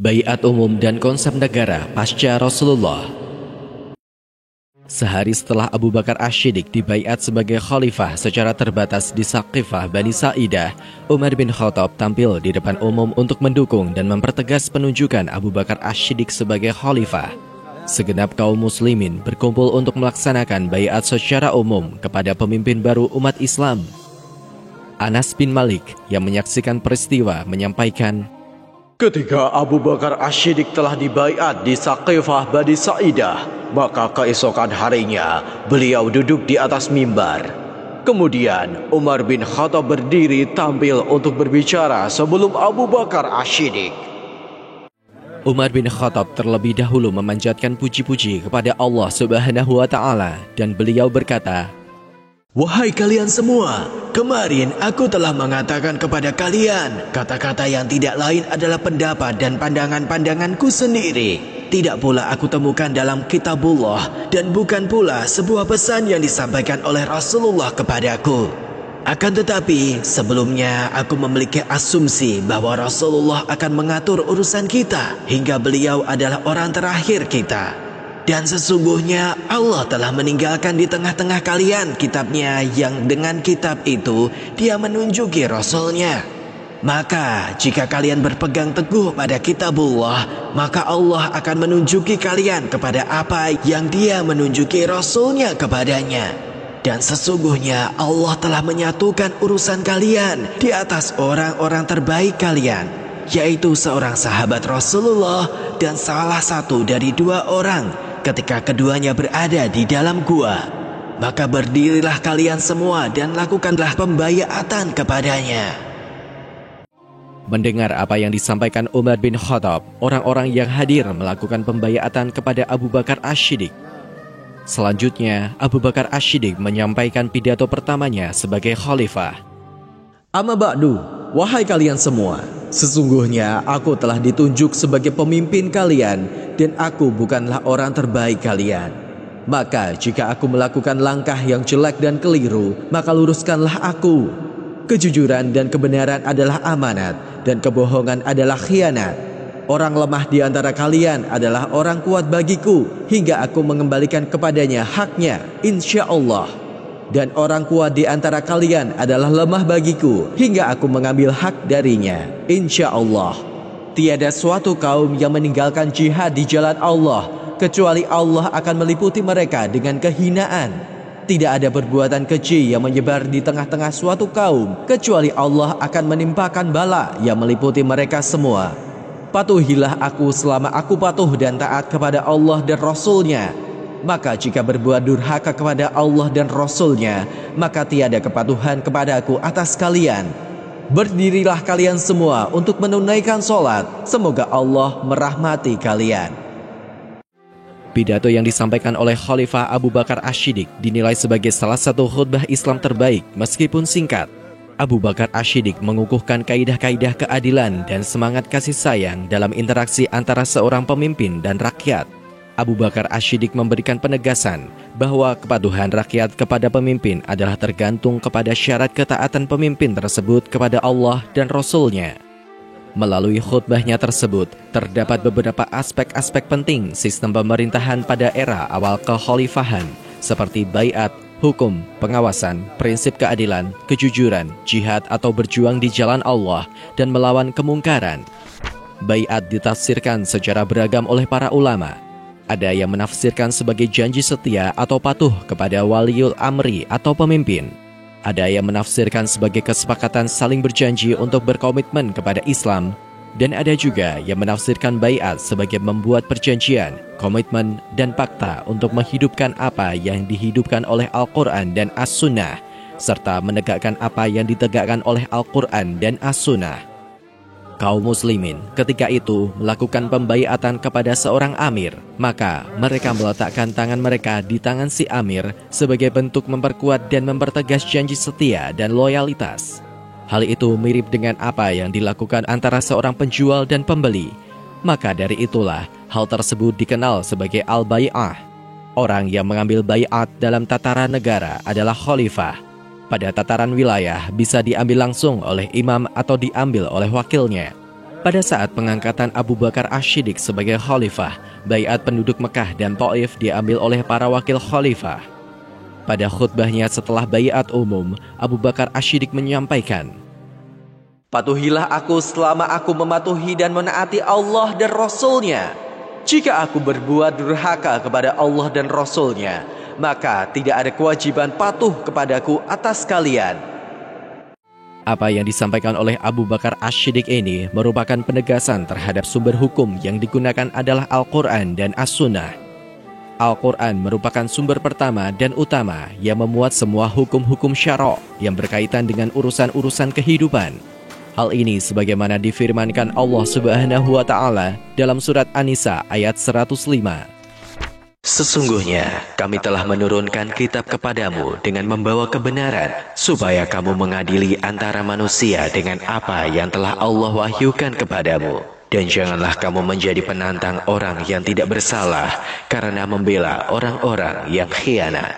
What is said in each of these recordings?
Baiat umum dan konsep negara pasca Rasulullah. Sehari setelah Abu Bakar Asy-Syiddiq dibaiat sebagai khalifah secara terbatas di Saqifah Bani Sa'idah, Umar bin Khattab tampil di depan umum untuk mendukung dan mempertegas penunjukan Abu Bakar Asy-Syiddiq sebagai khalifah. Segenap kaum muslimin berkumpul untuk melaksanakan baiat secara umum kepada pemimpin baru umat Islam. Anas bin Malik yang menyaksikan peristiwa menyampaikan, ketika Abu Bakar Asy-Syiddiq telah dibaiat di Saqifah Bani Sa'idah, maka keesokan harinya beliau duduk di atas mimbar. Kemudian Umar bin Khattab berdiri tampil untuk berbicara sebelum Abu Bakar Asy-Syiddiq. Umar bin Khattab terlebih dahulu memanjatkan puji-puji kepada Allah Subhanahu wa Ta'ala, dan beliau berkata, "Wahai kalian semua, kemarin aku telah mengatakan kepada kalian kata-kata yang tidak lain adalah pendapat dan pandangan-pandanganku sendiri. Tidak pula aku temukan dalam kitabullah dan bukan pula sebuah pesan yang disampaikan oleh Rasulullah kepadaku. Akan tetapi sebelumnya aku memiliki asumsi bahwa Rasulullah akan mengatur urusan kita hingga beliau adalah orang terakhir kita. Dan sesungguhnya Allah telah meninggalkan di tengah-tengah kalian kitabnya yang dengan kitab itu dia menunjuki Rasulnya. Maka jika kalian berpegang teguh pada kitabullah, maka Allah akan menunjuki kalian kepada apa yang dia menunjuki Rasulnya kepadanya. Dan sesungguhnya Allah telah menyatukan urusan kalian di atas orang-orang terbaik kalian, yaitu seorang sahabat Rasulullah dan salah satu dari dua orang ketika keduanya berada di dalam gua. Maka berdirilah kalian semua dan lakukanlah pembaiatan kepadanya." Mendengar apa yang disampaikan Umar bin Khattab, orang-orang yang hadir melakukan pembaiatan kepada Abu Bakar Asy-Syiddiq. Selanjutnya, Abu Bakar Asy-Syiddiq menyampaikan pidato pertamanya sebagai khalifah. "Amma ba'du, wahai kalian semua, sesungguhnya aku telah ditunjuk sebagai pemimpin kalian dan aku bukanlah orang terbaik kalian. Maka jika aku melakukan langkah yang jelek dan keliru, maka luruskanlah aku. Kejujuran dan kebenaran adalah amanat dan kebohongan adalah khianat. Orang lemah di antara kalian adalah orang kuat bagiku hingga aku mengembalikan kepadanya haknya, insya Allah. Dan orang kuat di antara kalian adalah lemah bagiku hingga aku mengambil hak darinya, insya Allah. Tiada suatu kaum yang meninggalkan jihad di jalan Allah kecuali Allah akan meliputi mereka dengan kehinaan. Tidak ada perbuatan keji yang menyebar di tengah-tengah suatu kaum kecuali Allah akan menimpakan bala yang meliputi mereka semua. Patuhilah aku selama aku patuh dan taat kepada Allah dan Rasulnya. Maka jika berbuat durhaka kepada Allah dan Rasulnya, maka tiada kepatuhan kepadaku atas kalian. Berdirilah kalian semua untuk menunaikan sholat. Semoga Allah merahmati kalian." Pidato yang disampaikan oleh Khalifah Abu Bakar Asy-Syiddiq dinilai sebagai salah satu khutbah Islam terbaik meskipun singkat. Abu Bakar Asy-Syiddiq mengukuhkan kaidah-kaidah keadilan dan semangat kasih sayang dalam interaksi antara seorang pemimpin dan rakyat. Abu Bakar Asy-Syiddiq memberikan penegasan bahwa kepatuhan rakyat kepada pemimpin adalah tergantung kepada syarat ketaatan pemimpin tersebut kepada Allah dan Rasul-Nya. Melalui khutbahnya tersebut, terdapat beberapa aspek-aspek penting sistem pemerintahan pada era awal kekhalifahan, seperti baiat, hukum, pengawasan, prinsip keadilan, kejujuran, jihad atau berjuang di jalan Allah, dan melawan kemungkaran. Baiat ditafsirkan secara beragam oleh para ulama. Ada yang menafsirkan sebagai janji setia atau patuh kepada waliul amri atau pemimpin. Ada yang menafsirkan sebagai kesepakatan saling berjanji untuk berkomitmen kepada Islam. Dan ada juga yang menafsirkan baiat sebagai membuat perjanjian, komitmen, dan fakta untuk menghidupkan apa yang dihidupkan oleh Al-Quran dan As-Sunnah, serta menegakkan apa yang ditegakkan oleh Al-Quran dan As-Sunnah. Kaum muslimin ketika itu melakukan pembaiatan kepada seorang amir, maka mereka meletakkan tangan mereka di tangan si amir sebagai bentuk memperkuat dan mempertegas janji setia dan loyalitas. Hal itu mirip dengan apa yang dilakukan antara seorang penjual dan pembeli. Maka dari itulah hal tersebut dikenal sebagai al-bai'ah. Orang yang mengambil bai'at dalam tataran negara adalah khalifah. Pada tataran wilayah bisa diambil langsung oleh imam atau diambil oleh wakilnya. Pada saat pengangkatan Abu Bakar Asy-Syiddiq sebagai khalifah, baiat penduduk Mekah dan Thaif diambil oleh para wakil khalifah. Pada khutbahnya setelah baiat umum, Abu Bakar Asy-Syiddiq menyampaikan, "Patuhilah aku selama aku mematuhi dan menaati Allah dan Rasul-Nya. Jika aku berbuat durhaka kepada Allah dan Rasul-Nya, maka tidak ada kewajiban patuh kepadaku atas kalian." Apa yang disampaikan oleh Abu Bakar Asy-Syiddiq ini merupakan penegasan terhadap sumber hukum yang digunakan adalah Al-Quran dan As-Sunnah. Al-Quran merupakan sumber pertama dan utama yang memuat semua hukum-hukum syara' yang berkaitan dengan urusan-urusan kehidupan. Hal ini sebagaimana difirmankan Allah Subhanahu wa Ta'ala dalam surat An-Nisa ayat 105. "Sesungguhnya kami telah menurunkan kitab kepadamu dengan membawa kebenaran, supaya kamu mengadili antara manusia dengan apa yang telah Allah wahyukan kepadamu. Dan janganlah kamu menjadi penantang orang yang tidak bersalah karena membela orang-orang yang khianat."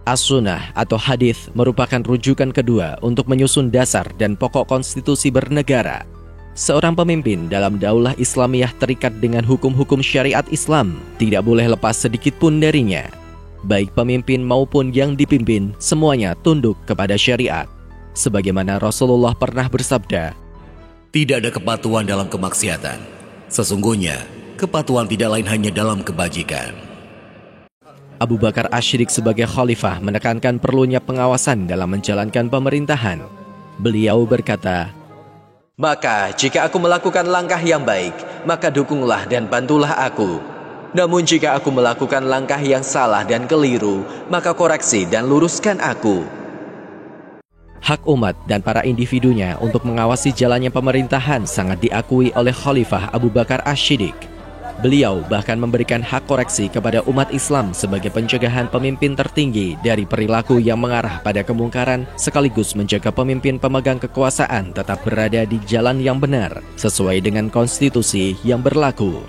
As-Sunnah atau hadis merupakan rujukan kedua untuk menyusun dasar dan pokok konstitusi bernegara. Seorang pemimpin dalam daulah Islamiyah terikat dengan hukum-hukum syariat Islam, tidak boleh lepas sedikit pun darinya. Baik pemimpin maupun yang dipimpin, semuanya tunduk kepada syariat. Sebagaimana Rasulullah pernah bersabda, "Tidak ada kepatuhan dalam kemaksiatan. Sesungguhnya, kepatuhan tidak lain hanya dalam kebajikan." Abu Bakar Asy-Syiddiq sebagai khalifah menekankan perlunya pengawasan dalam menjalankan pemerintahan. Beliau berkata, "Maka jika aku melakukan langkah yang baik, maka dukunglah dan bantulah aku. Namun jika aku melakukan langkah yang salah dan keliru, maka koreksi dan luruskan aku." Hak umat dan para individunya untuk mengawasi jalannya pemerintahan sangat diakui oleh Khalifah Abu Bakar Asy-Syiddiq. Beliau bahkan memberikan hak koreksi kepada umat Islam sebagai pencegahan pemimpin tertinggi dari perilaku yang mengarah pada kemungkaran, sekaligus menjaga pemimpin pemegang kekuasaan tetap berada di jalan yang benar sesuai dengan konstitusi yang berlaku.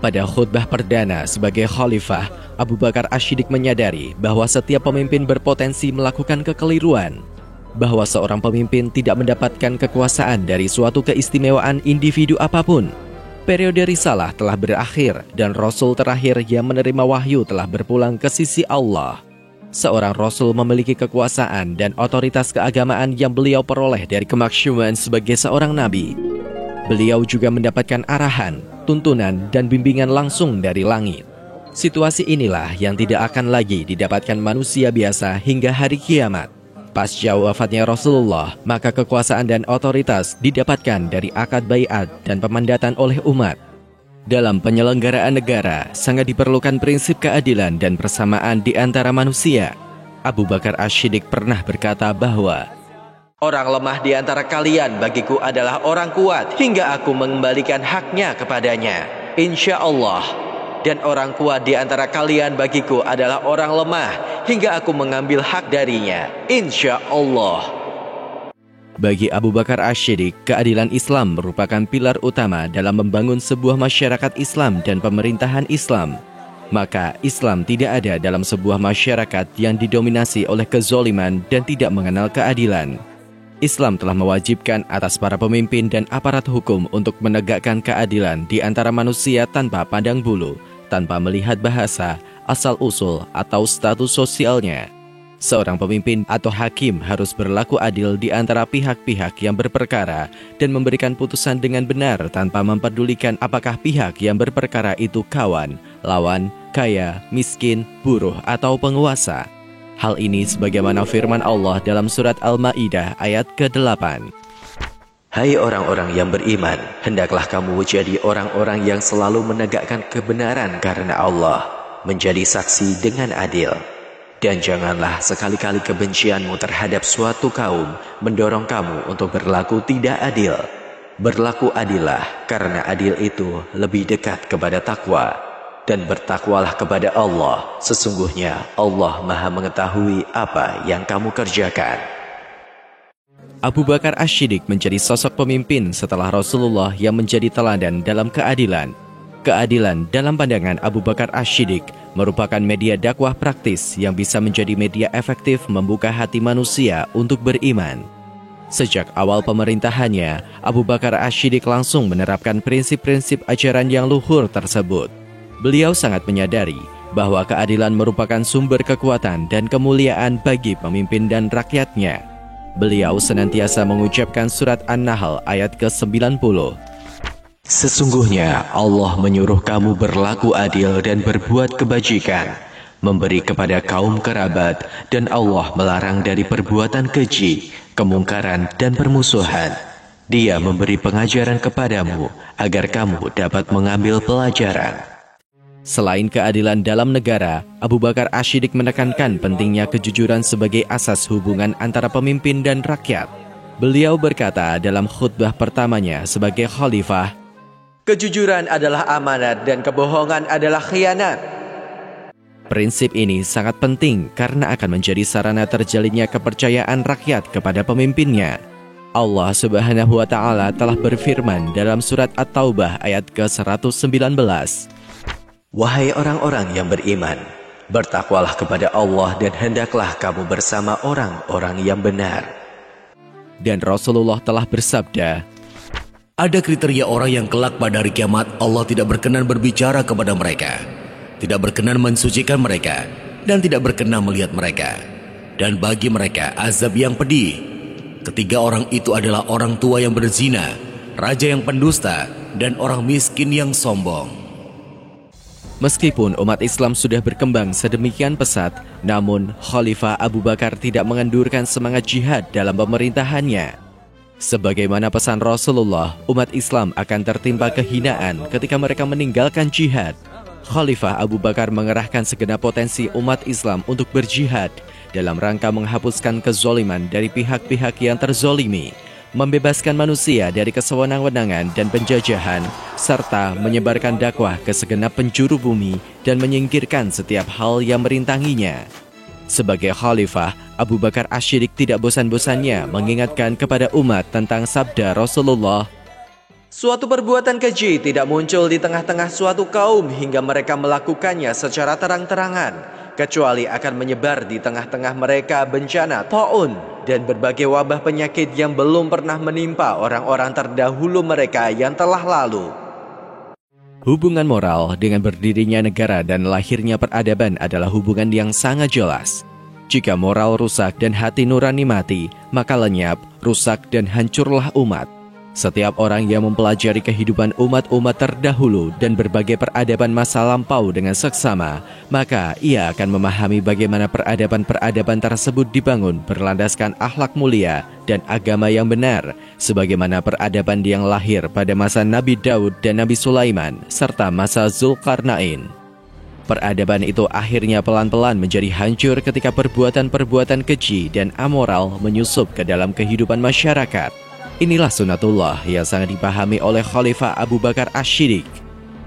Pada khutbah perdana sebagai khalifah, Abu Bakar Asy-Syiddiq menyadari bahwa setiap pemimpin berpotensi melakukan kekeliruan, bahwa seorang pemimpin tidak mendapatkan kekuasaan dari suatu keistimewaan individu apapun. Periode risalah telah berakhir dan Rasul terakhir yang menerima wahyu telah berpulang ke sisi Allah. Seorang Rasul memiliki kekuasaan dan otoritas keagamaan yang beliau peroleh dari kemaksyuman sebagai seorang Nabi. Beliau juga mendapatkan arahan, tuntunan, dan bimbingan langsung dari langit. Situasi inilah yang tidak akan lagi didapatkan manusia biasa hingga hari kiamat. Pasca wafatnya Rasulullah, maka kekuasaan dan otoritas didapatkan dari akad baiat dan pemandatan oleh umat. Dalam penyelenggaraan negara, sangat diperlukan prinsip keadilan dan persamaan di antara manusia. Abu Bakar Asy-Syiddiq pernah berkata bahwa, "Orang lemah di antara kalian bagiku adalah orang kuat hingga aku mengembalikan haknya kepadanya, insya Allah. Dan orang kuat di antara kalian bagiku adalah orang lemah hingga aku mengambil hak darinya, insya Allah." Bagi Abu Bakar Asy-Syiddiq, keadilan Islam merupakan pilar utama dalam membangun sebuah masyarakat Islam dan pemerintahan Islam. Maka Islam tidak ada dalam sebuah masyarakat yang didominasi oleh kezoliman dan tidak mengenal keadilan. Islam telah mewajibkan atas para pemimpin dan aparat hukum untuk menegakkan keadilan di antara manusia tanpa pandang bulu, tanpa melihat bahasa, asal-usul, atau status sosialnya. Seorang pemimpin atau hakim harus berlaku adil di antara pihak-pihak yang berperkara dan memberikan putusan dengan benar tanpa mempedulikan apakah pihak yang berperkara itu kawan, lawan, kaya, miskin, buruh, atau penguasa. Hal ini sebagaimana firman Allah dalam surat Al-Ma'idah ayat ke-8. "Hai orang-orang yang beriman, hendaklah kamu jadi orang-orang yang selalu menegakkan kebenaran karena Allah, menjadi saksi dengan adil. Dan janganlah sekali-kali kebencianmu terhadap suatu kaum mendorong kamu untuk berlaku tidak adil. Berlaku adillah, karena adil itu lebih dekat kepada takwa. Dan bertakwalah kepada Allah, sesungguhnya Allah Maha mengetahui apa yang kamu kerjakan." Abu Bakar Asy-Syiddiq menjadi sosok pemimpin setelah Rasulullah yang menjadi teladan dalam keadilan. Keadilan dalam pandangan Abu Bakar Asy-Syiddiq merupakan media dakwah praktis yang bisa menjadi media efektif membuka hati manusia untuk beriman. Sejak awal pemerintahannya, Abu Bakar Ash-Shiddiq langsung menerapkan prinsip-prinsip ajaran yang luhur tersebut. Beliau sangat menyadari bahwa keadilan merupakan sumber kekuatan dan kemuliaan bagi pemimpin dan rakyatnya. Beliau senantiasa mengucapkan surat An-Nahl ayat ke-90. Sesungguhnya Allah menyuruh kamu berlaku adil dan berbuat kebajikan, memberi kepada kaum kerabat, dan Allah melarang dari perbuatan keji, kemungkaran, dan permusuhan. Dia memberi pengajaran kepadamu agar kamu dapat mengambil pelajaran. Selain keadilan dalam negara, Abu Bakar Ash-Shiddiq menekankan pentingnya kejujuran sebagai asas hubungan antara pemimpin dan rakyat. Beliau berkata dalam khutbah pertamanya sebagai khalifah, "Kejujuran adalah amanat dan kebohongan adalah khianat." Prinsip ini sangat penting karena akan menjadi sarana terjalinnya kepercayaan rakyat kepada pemimpinnya. Allah Subhanahu wa Ta'ala telah berfirman dalam surat At-Taubah ayat ke-119. Wahai orang-orang yang beriman, bertakwalah kepada Allah dan hendaklah kamu bersama orang-orang yang benar. Dan Rasulullah telah bersabda, ada kriteria orang yang kelak pada hari kiamat Allah tidak berkenan berbicara kepada mereka, tidak berkenan mensucikan mereka, dan tidak berkenan melihat mereka. Dan bagi mereka azab yang pedih. Ketiga orang itu adalah orang tua yang berzina, raja yang pendusta, dan orang miskin yang sombong. Meskipun umat Islam sudah berkembang sedemikian pesat, namun Khalifah Abu Bakar tidak mengendurkan semangat jihad dalam pemerintahannya. Sebagaimana pesan Rasulullah, umat Islam akan tertimpa kehinaan ketika mereka meninggalkan jihad. Khalifah Abu Bakar mengerahkan segenap potensi umat Islam untuk berjihad dalam rangka menghapuskan kezoliman dari pihak-pihak yang terzolimi, membebaskan manusia dari kesewenang-wenangan dan penjajahan, serta menyebarkan dakwah ke segenap penjuru bumi dan menyingkirkan setiap hal yang merintanginya. Sebagai khalifah, Abu Bakar Ash-Shiddiq tidak bosan-bosannya mengingatkan kepada umat tentang sabda Rasulullah, "Suatu perbuatan keji tidak muncul di tengah-tengah suatu kaum hingga mereka melakukannya secara terang-terangan, kecuali akan menyebar di tengah-tengah mereka bencana ta'un dan berbagai wabah penyakit yang belum pernah menimpa orang-orang terdahulu mereka yang telah lalu." Hubungan moral dengan berdirinya negara dan lahirnya peradaban adalah hubungan yang sangat jelas. Jika moral rusak dan hati nurani mati, maka lenyap, rusak, dan hancurlah umat. Setiap orang yang mempelajari kehidupan umat-umat terdahulu dan berbagai peradaban masa lampau dengan seksama, maka ia akan memahami bagaimana peradaban-peradaban tersebut dibangun berlandaskan akhlak mulia dan agama yang benar, sebagaimana peradaban yang lahir pada masa Nabi Daud dan Nabi Sulaiman, serta masa Zulkarnain. Peradaban itu akhirnya pelan-pelan menjadi hancur ketika perbuatan-perbuatan keji dan amoral menyusup ke dalam kehidupan masyarakat. Inilah sunatullah yang sangat dipahami oleh Khalifah Abu Bakar Ash-Shiddiq.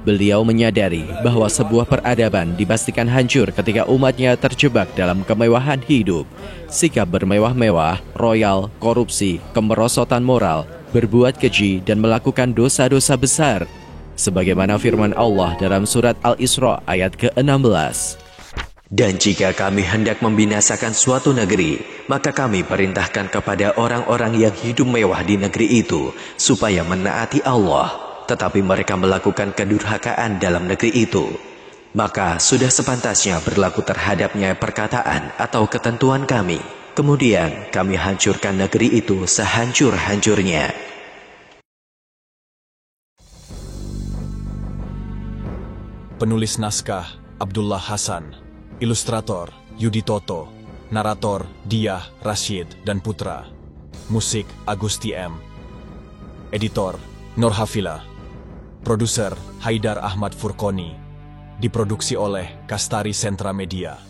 Beliau menyadari bahwa sebuah peradaban dipastikan hancur ketika umatnya terjebak dalam kemewahan hidup, sikap bermewah-mewah, royal, korupsi, kemerosotan moral, berbuat keji, dan melakukan dosa-dosa besar. Sebagaimana firman Allah dalam surat Al-Isra ayat ke-16. "Dan jika kami hendak membinasakan suatu negeri, maka kami perintahkan kepada orang-orang yang hidup mewah di negeri itu supaya menaati Allah, tetapi mereka melakukan kedurhakaan dalam negeri itu. Maka sudah sepantasnya berlaku terhadapnya perkataan atau ketentuan kami. Kemudian kami hancurkan negeri itu sehancur-hancurnya." Penulis naskah Abdullah Hasan, ilustrator Yudi Toto, narator Diah, Rashid, dan Putra, musik Agusti M, editor Nur Hafila, produser Haidar Ahmad Furqoni, diproduksi oleh Kastari Sentra Media.